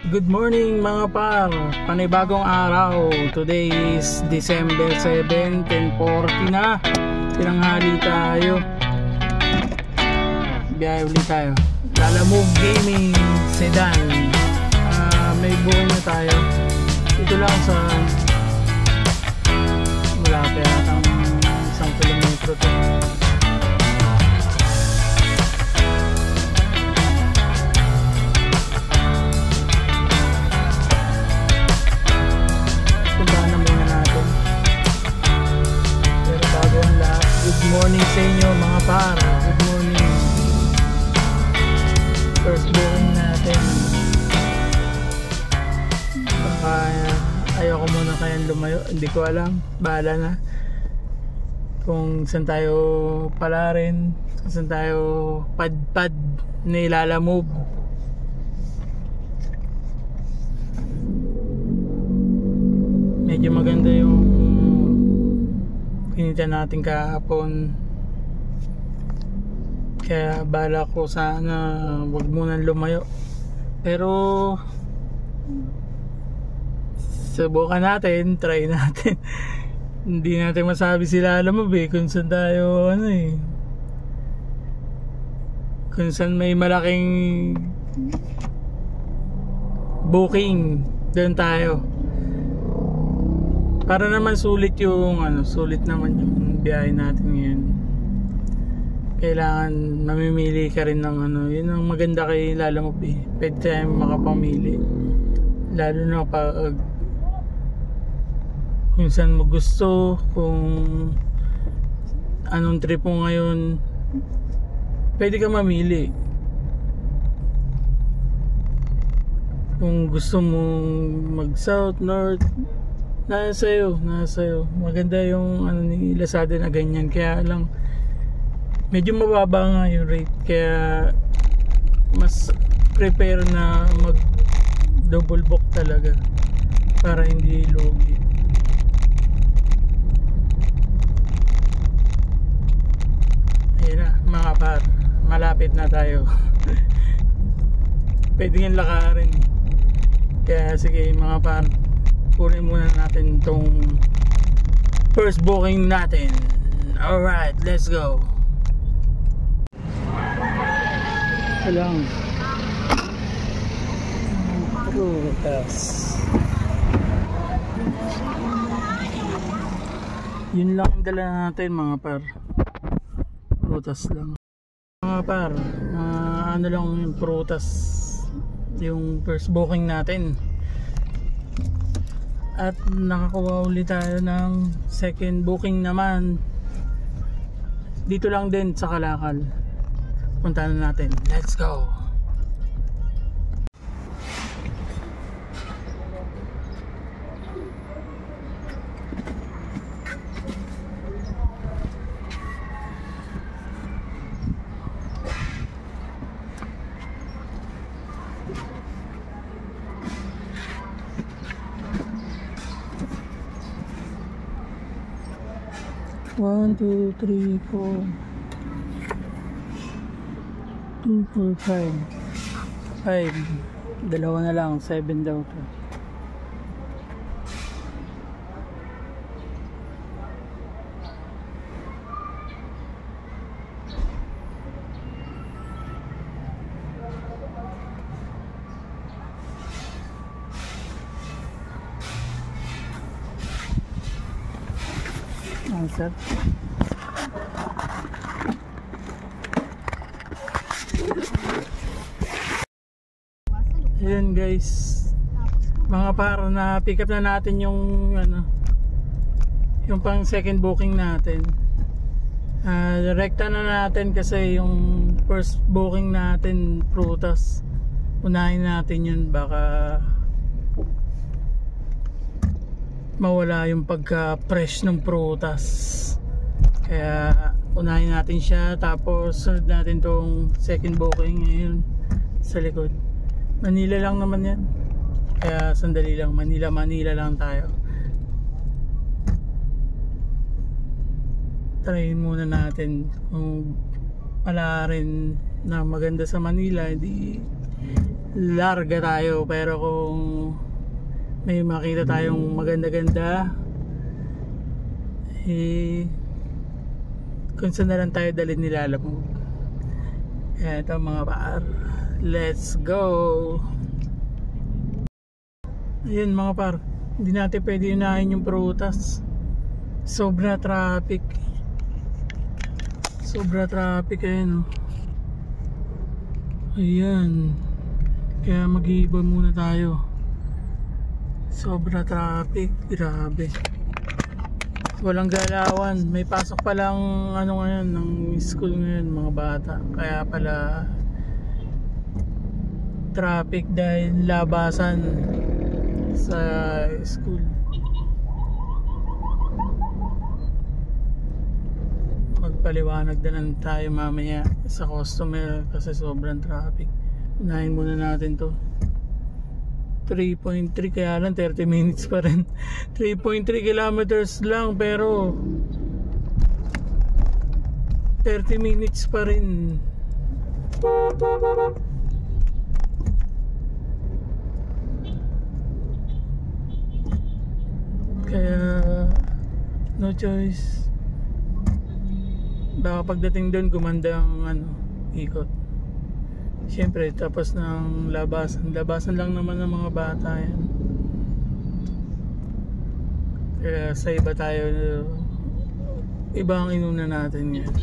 Good morning mga par, panibagong araw. Today is December 7, 10:40 na. Tinanghali tayo. Biyahe ulit tayo. Lalamove Gaming Sedan. May buhay na tayo. Ito lang sa malapit ang 1 kilometro to. Good morning sa inyo mga para. Good morning. First booking natin. Baka ayoko muna kayang lumayo. Hindi ko alam. Bahala na. Kung saan tayo pala rin. Kung saan tayo pad-pad na ilalamove. Medyo maganda yung pinita natin kahapon, kaya bala ko sana wag munang lumayo, pero subukan natin, try natin. Hindi natin masabi sila alam mo kung saan tayo kung saan may malaking booking, doon tayo. Para naman sulit yung sulit naman yung biyahe natin ngayon. Kailangan mamimili ka rin ng yun ang maganda kay Lalamove. Pwede tayong makapamili. Lalo na pag kung saan mo gusto, kung anong trip mo ngayon, pwede ka mamili. Kung gusto mong mag south, north, nasa sa'yo. Maganda yung ni Lazada na ganyan. Kaya lang medyo mababa nga yung rate. Kaya mas prepare na mag double book talaga para hindi lugi. Ayun na mga par, malapit na tayo. Pwede nga lakarin. Kaya sige mga par, kunin muna natin itong first booking natin. Alright, let's go. Ito lang prutas. Yun lang ang dala natin mga par, prutas lang mga par. Ano lang yung prutas yung first booking natin. At nakakuha ulit tayo ng second booking naman. Dito lang din sa Kalakal. Punta na natin. Let's go. One, two, three, 4, 2, 4, 5. Dalawa na lang, 7 daw to. Answer. Ayan guys, mga para na pick up na natin yung yung pang second booking natin. Direkta na natin kasi yung first booking natin prutas, unahin natin yun, baka mawala yung pagka-fresh ng prutas. Kaya unahin natin siya, tapos sunod natin tong second booking ngayon sa likod. Manila lang naman yan, kaya sandali lang, Manila lang tayo. Tryhin muna natin kung wala rin na maganda sa Manila, di larga tayo. Pero kung may makita tayong maganda-ganda, kung saan na lang tayo dalhin nilalabog. Eto mga par, let's go. Ayun mga par, hindi natin pwede unahin yung prutas. Sobra traffic. Ayun. Ayan, kaya mag-iiba muna tayo. Sobra traffic, grabe. Walang galawan. May pasok pa lang ngayon ng school ngayon mga bata. Kaya pala traffic dahil labasan sa school. Magpaliwanag na lang tayo mamaya sa customer kasi sobrang traffic. Unahin muna natin to. 3.3 kaya lang 30 minutes pa rin. 3.3 kilometers lang pero 30 minutes pa rin. Kaya no choice. Baka pagdating doon gumanda ang ikot. Siyempre tapos ng labasan lang naman ng mga bata yan. Kaya sa iba tayo, iba ang inuna natin yan.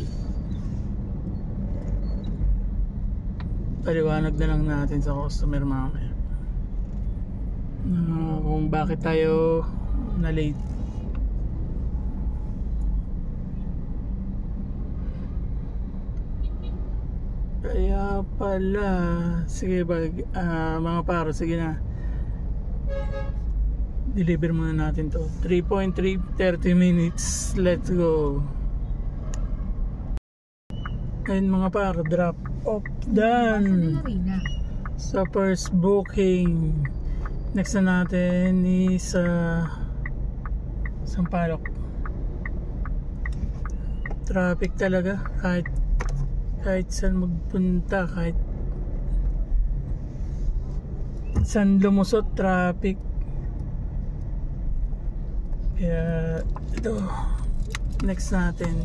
Paliwanag na lang natin sa customer mamaya kung bakit tayo na late. Kaya pala, sige ba, mga paro, sige na. Deliver muna natin to. 3.3, 30 minutes. Let's go. Ayun mga paro, drop off done. Sa first booking. Next na natin is Sampaloc. Traffic talaga kahit saan magpunta, kahit saan lumusot, traffic. Kaya ito, next natin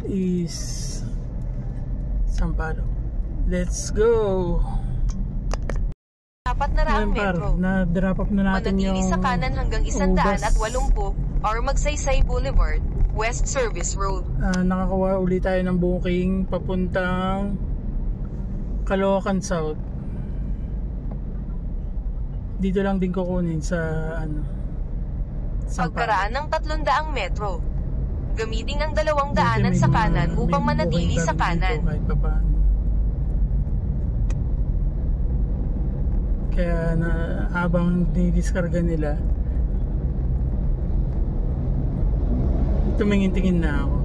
is Sampaloc. Let's go. Apat na raang metro. Na-drop up na natin manatili yung sa kanan hanggang 180 or Magsaysay Boulevard, West Service Road. Nakakuha ulit tayo ng booking papuntang Caloocan South. Dito lang din kukunin sa Pagkaraan ng 300 metro. Gamitin ang 2 daanan sa kanan upang manatili sa kanan. Kaya habang dinidiskarga nila, tumingin-tingin na ako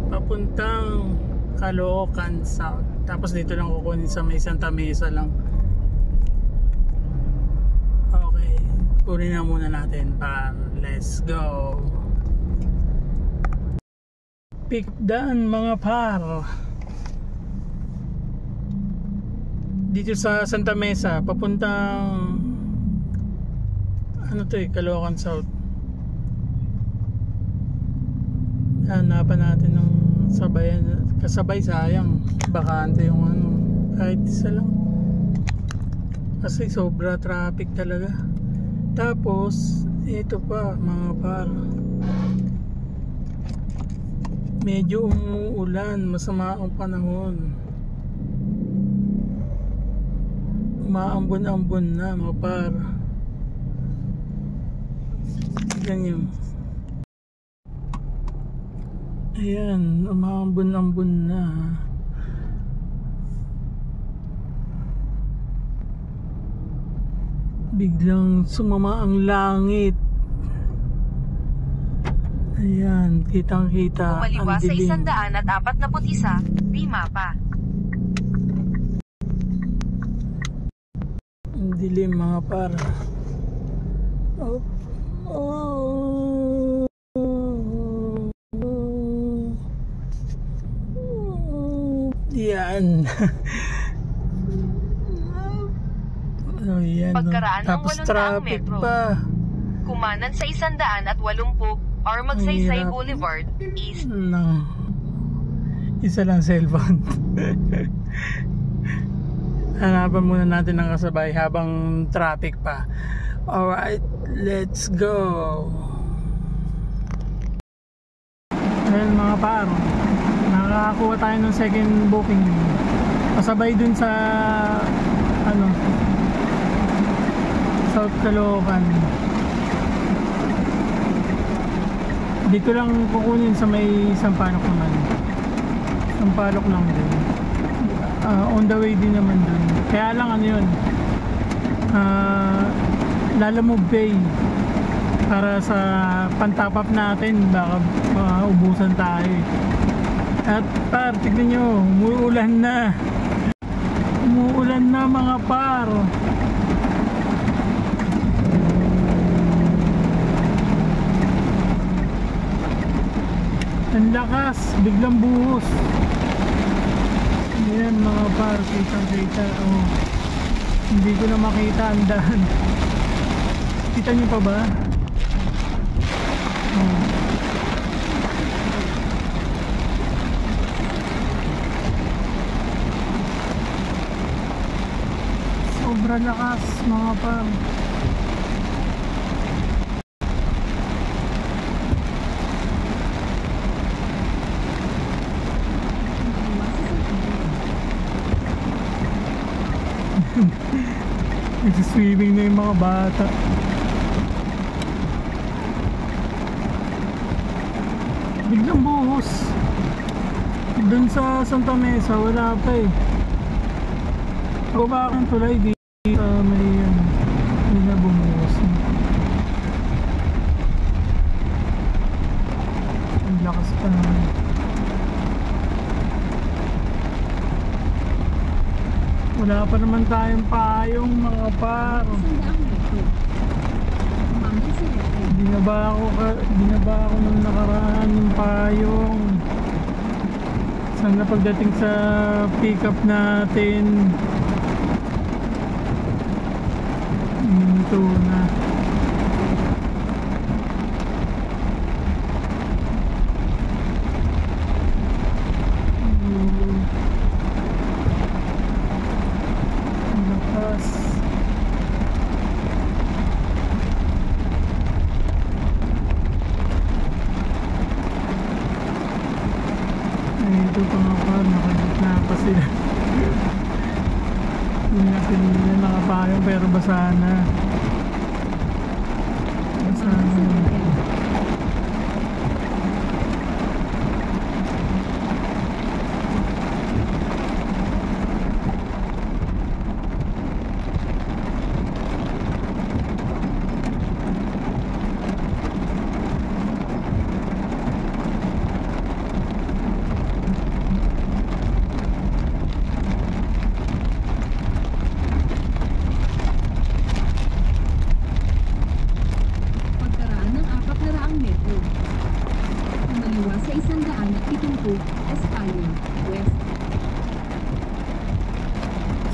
papuntang Caloocan South. Tapos dito lang kukunin sa may Santa Mesa lang. Okay, kunin na muna natin pa. Let's go. Pick daan mga par. Dito sa Santa Mesa papuntang Caloocan South. Hanapan natin ng kasabay, sayang bakante yung kahit isa lang kasi sobra traffic talaga. Tapos ito pa mga par, medyo umuulan, masama ang panahon, umaambon-ambon na mga par. Ganyan. Ayan, umaambon-ambon na. Biglang sumama ang langit. Ayan, kitang-kita. Kumaliwa sa 141, Rimapa. Ang dilim mga par. Yan. So yan, Pagkaraan ng tapos 800 traffic metro. pa. Kumanan sa 180 or Magsaysay Hirap. Boulevard, East. No. Isa lang cellphone. Hanapan muna natin ng kasabay habang traffic pa. Alright, let's go. Ayun mga par, nakakakuha tayo ng second booking. Kasabay dun sa ano, South Caloocan. Dito lang kukunin sa may Sampaloc naman. Sampaloc lang din. On the way din naman dun. Kaya lang ano yun, Lalamove Bay. Para sa pantop up natin, baka ubusan tayo. At par, tignan nyo, umuulan na. Umuulan na mga par. Ang lakas, biglang buhos. Ayan mga par, kitang-kita. Oh. Hindi ko na makita ang daan. Kita nyo pa ba? Oh. Sobrang lakas mga par. Nagsiswimming na yung mga bata. Biglang buhos. Dun sa Santa Mesa wala pa eh. Baba akong tulay di may na bumuhos. Ang lakas pa naman. Wala pa naman tayong payong mga par. Binaba ako nung nakaraan ng payong. Sana pagdating sa pick up natin ito na. Ito pa nga pa, nakagitna pa sila. Hindi natin nila nakapayong pero basa na. Basa na.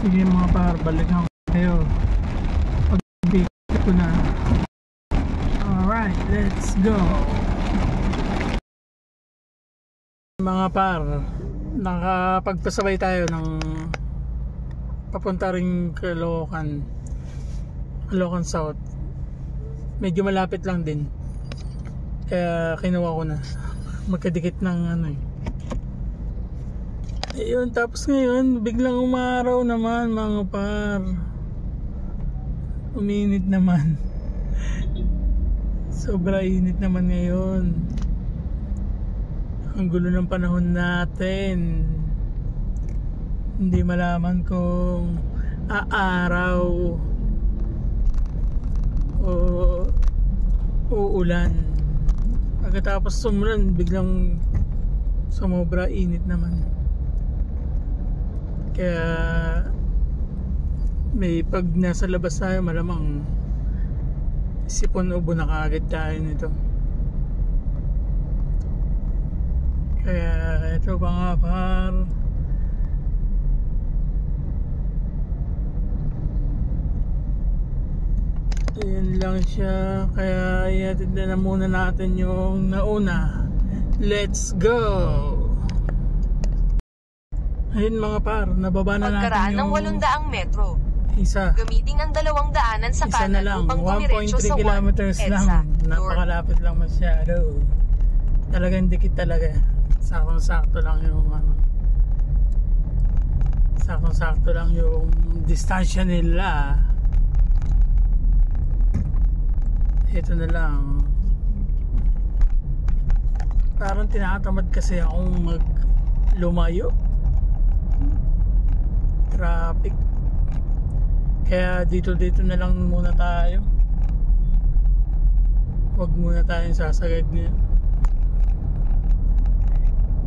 Sige mga par, balikan ko kayo pag-pick ko na. Alright, let's go. Mga par, nakapagpasabay tayo ng papunta ring Caloocan South. Medyo malapit lang din, kaya kinuha ko na. Magkadikit ng ano eh. Ayun, tapos ngayon biglang umaraw naman mga par. Uminit naman. Sobra init naman ngayon. Ang gulo ng panahon natin. Hindi malaman kung aaraw o uulan. Pagkatapos sumulan, biglang sumobra init naman. Kaya may pag nasa labas tayo, malamang sipon ubo na kaagad tayo nito. Kaya ito pa nga par, Ayan lang siya. Kaya ihatid na muna natin yung nauna. Let's go! Ayun mga par, nababa na Pagkaraan natin ng yung 800 metro. isa. Gamitin ang 2 daanan sa Isa na kanan lang, upang dumiretso 1.3 sa 1 kilometers EDSA lang. North. Napakalapit lang masyado. Talagang dikit talaga. Sakto lang yung ano. Sakto lang yung distansya nila. Ito na lang. Parang tinatamad kasi akong lumayo. Traffic. Kaya dito na lang muna tayo. Huwag muna tayong sasagad niya.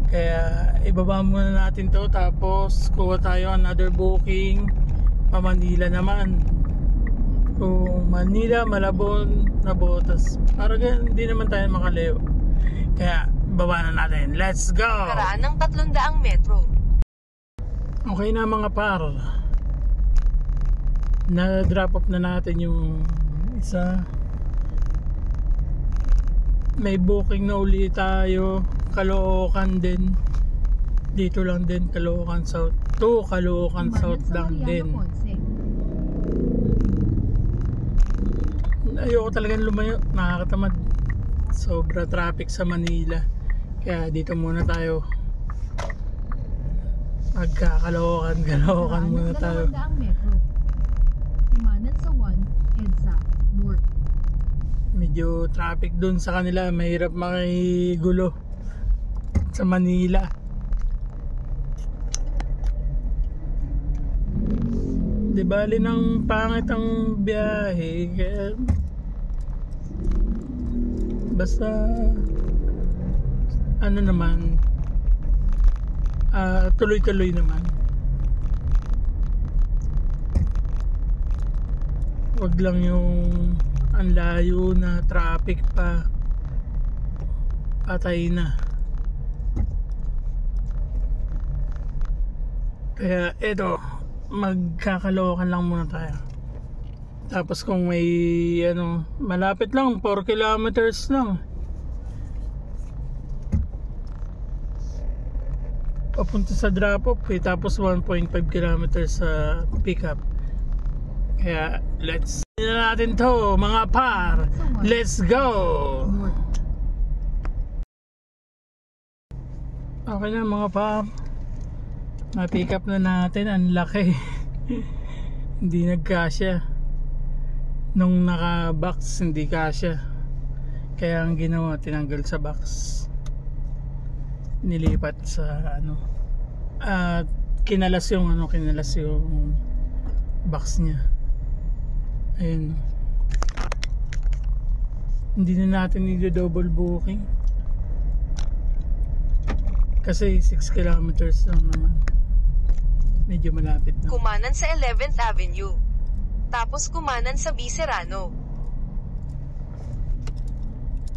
Kaya ibaba muna natin to, tapos kuha tayo another booking pa Manila naman. Kung Manila, Malabon, Nabotas, para hindi naman tayo makalayo. Kaya baba na natin. Let's go! Pagkaraan ng 300 metro. Okay na mga par, na drop off na natin yung isa. May booking na uli tayo, Caloocan din. Dito lang din, Caloocan South to Caloocan South lang din. Ayoko talagang lumayo, nakakatamad. Sobra traffic sa Manila. Kaya dito muna tayo. Caloocan muna tayo. Kumanan sa 1 EDSA North. Medyo traffic dun sa kanila, mahirap makigulo sa Manila. Di bali ng pangit ang biyahe, kaya basta ano naman, tuloy-tuloy naman. Wag lang yung ang layo na traffic pa, patay na. Kaya eto, magkakalookan lang muna tayo. Tapos kung may malapit lang, 4 kilometers lang papunta sa drop off tapos 1.5 kilometers sa pick up. Kaya let's na natin to mga par. Let's go! Okay na mga par, ma-pick up na natin. Ang laki. Hindi nagkasya. Nung naka-box hindi kasya. Kaya ang ginawa, tinanggal sa box, nilipat sa kinalas yung box niya. Ayun. Hindi na natin i-double booking kasi 6 kilometers lang naman. Medyo malapit na. Kumanan sa 11th Avenue. Tapos kumanan sa B. Serrano.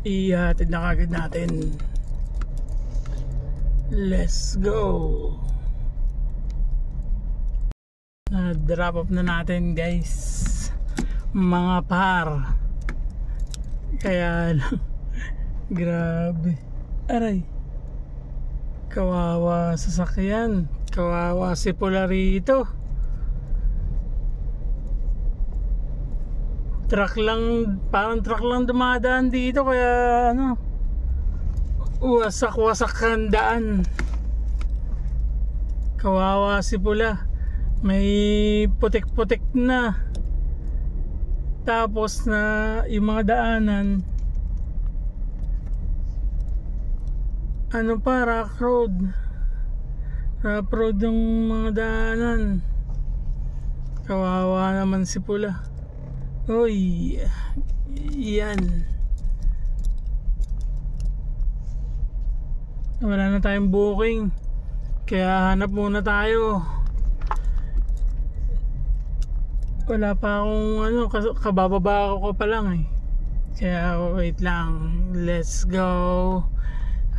Ihatid na kagad natin. Let's go! Na-drop off na natin guys, mga par. Kaya lang grabe, aray, kawawa sasakyan, kawawa si Pula rito. Parang truck lang dumadaan dito, kaya wasak ang daan. Kawawa si Pula, may putik-putik na, tapos na yung mga daanan rough road yung mga daanan. Kawawa naman si Pula. Uy, yan. Wala na tayong booking, kaya hanap muna tayo. Wala pa akong kabababa ako pa lang Kaya wait lang. Let's go.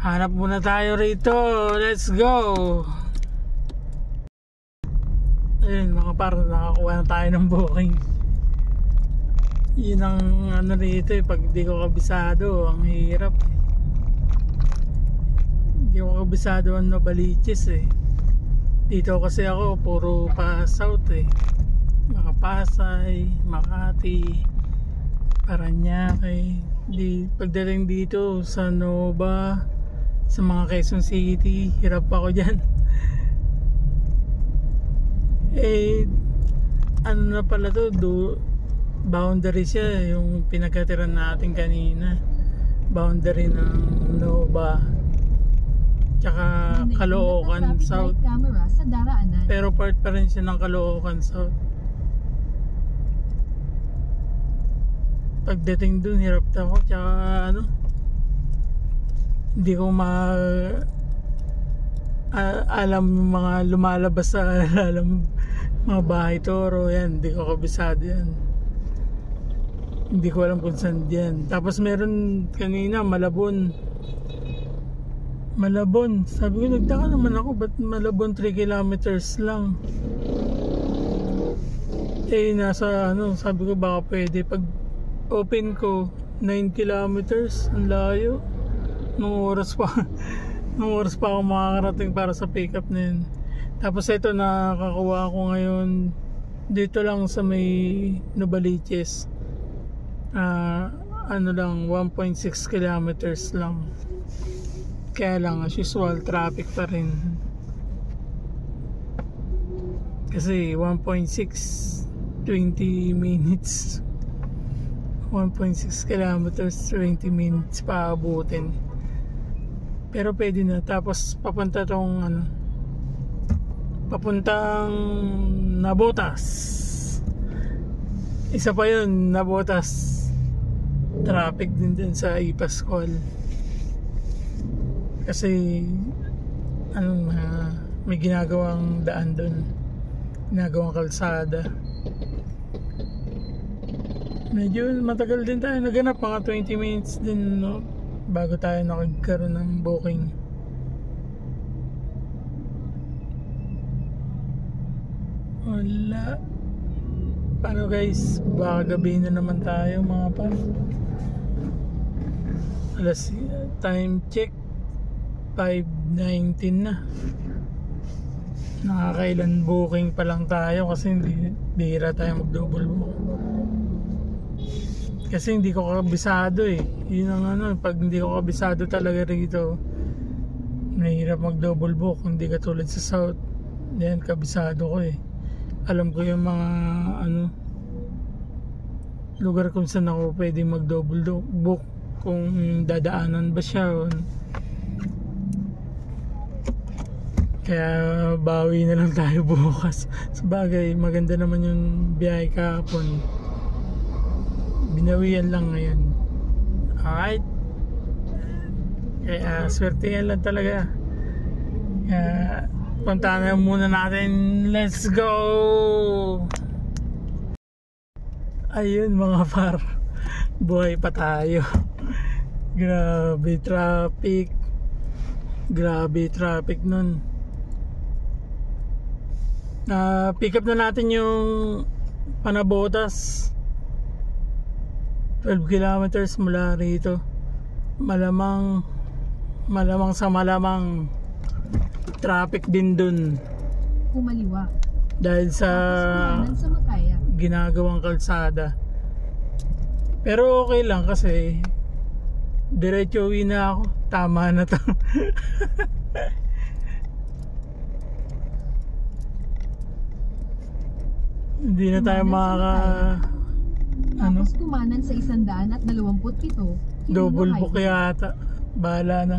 Hanap muna tayo rito. Let's go. Ayun mga par, nakakuha na tayo ng booking. Yun ang ano rito eh, pag di ko kabisado ang hirap eh. Hindi ko kabisado ang Novaliches eh. Dito kasi ako puro pa south eh, mga Pasay, Makati, Paranaque. Pagdating dito sa Nova, sa mga Quezon City, hirap ako dyan. Eh ano na pala to, boundary siya, yung pinagkatiran natin kanina, boundary ng Nova tsaka Caloocan South, camera sa daraanan. pero part pa rin siya ng Caloocan South. Pagdating dun hirap ako, tsaka ano, hindi ko alam yung mga lumalabas sa alam mga bahay toro yan, hindi ko kabisado yan, hindi ko alam kung saan yan. Tapos meron kanina Malabon, sabi ko nagtaka naman ako, ba't Malabon 3 kilometers lang eh, nasa ano, sabi ko baka pwede. Pag open ko 9 kilometers, ang layo. Nung oras pa ako makakarating para sa pick up na yun. Tapos ito, nakakuha ko ngayon dito lang sa may Novaliches, ano lang, 1.6 kilometers lang. Kaya lang as usual traffic pa rin kasi 1.6 20 minutes, 1.6 kilometers 20 minutes pa abutin, pero pwede na. Tapos papunta tong ano, papuntang Navotas, isa pa yun, Navotas, traffic din dun sa Ipascual kasi ano, may ginagawang daan dun, ginagawang kalsada. Medyo matagal din tayo naganap, mga 20 minutes din, no, bago tayo nakagkaroon ng booking. Wala. Paano guys, baka gabi na naman tayo mga pan. Alas, time check 5:19 na. Nakakailan booking pa lang tayo kasi bihira tayo mag-double book. Kasi hindi ko kabisado eh. Yun ang ano, pag hindi ko kabisado talaga rito, mahirap mag-double book. Hindi katulad sa South. Yan, kabisado ko eh. Alam ko yung mga ano, lugar kung saan ako pwede mag-double book, kung dadaanan ba siya. Kaya bawi na lang tayo bukas. Sabagay, maganda naman yung biyahe kahapon. Binawian lang ngayon. Alright. Kaya swertihan lang talaga. Kaya puntahan na muna natin. Let's go! Ayun mga par, buhay pa tayo. Grabe traffic. Grabe traffic nun. Pick up na natin yung Panabotas, 12 kilometers mula rito. Malamang sa malamang traffic din dun Kumaliwa. dahil sa Sa Makaya. ginagawang kalsada. Pero okay lang kasi diretso uwi na ako. Tama na to. Hindi na tayo Tapos kumanan sa 127 double book yata. Bahala na.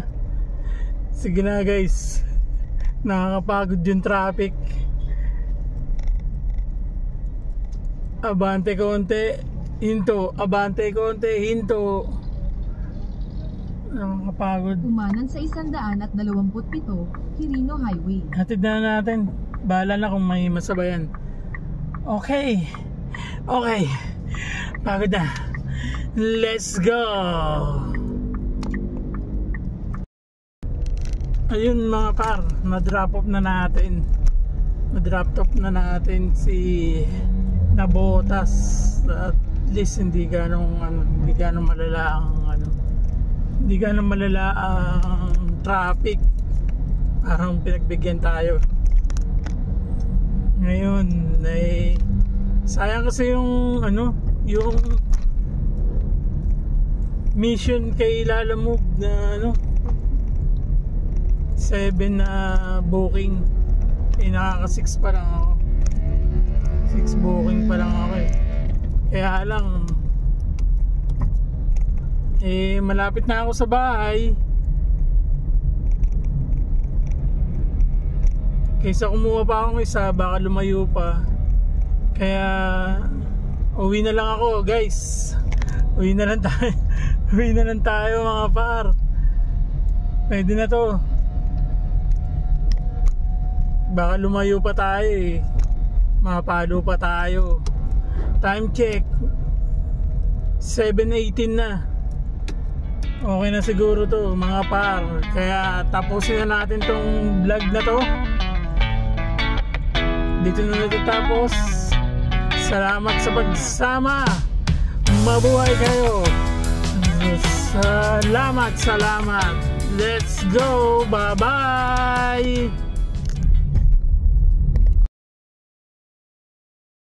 Sige na guys, nakakapagod yung traffic. Abante konti, hinto. Abante konti, hinto. Nakakapagod. Kumanan sa 127 Quirino Highway. Hatid na natin. Bahala na kung may masabayan. Okay. Pagod na. Let's go. Ayun mga par, na-drop off na natin. Na-drop off na natin si Navotas at least hindi ganong malala ang hindi ganong malala ang traffic. Parang pinagbigyan tayo. Ngayon sayang kasi yung yung mission kay Lalamove na 7 na booking, nakaka 6 pa lang ako. 6 booking pa lang ako kaya lang malapit na ako sa bahay. Kaysa kumuha pa akong isa, baka lumayo pa. Kaya uwi na lang ako, guys. Uwi na lang tayo. Uwi na lang tayo, mga par. Pwede na to. Baka lumayo pa tayo mapalo pa tayo. Time check 7:18 na. Okay na siguro to, mga par. Kaya tapusin na natin tong vlog na to. Dito na natatapos. Salamat sa pagsama. Mabuhay kayo. Salamat. Let's go. Bye bye.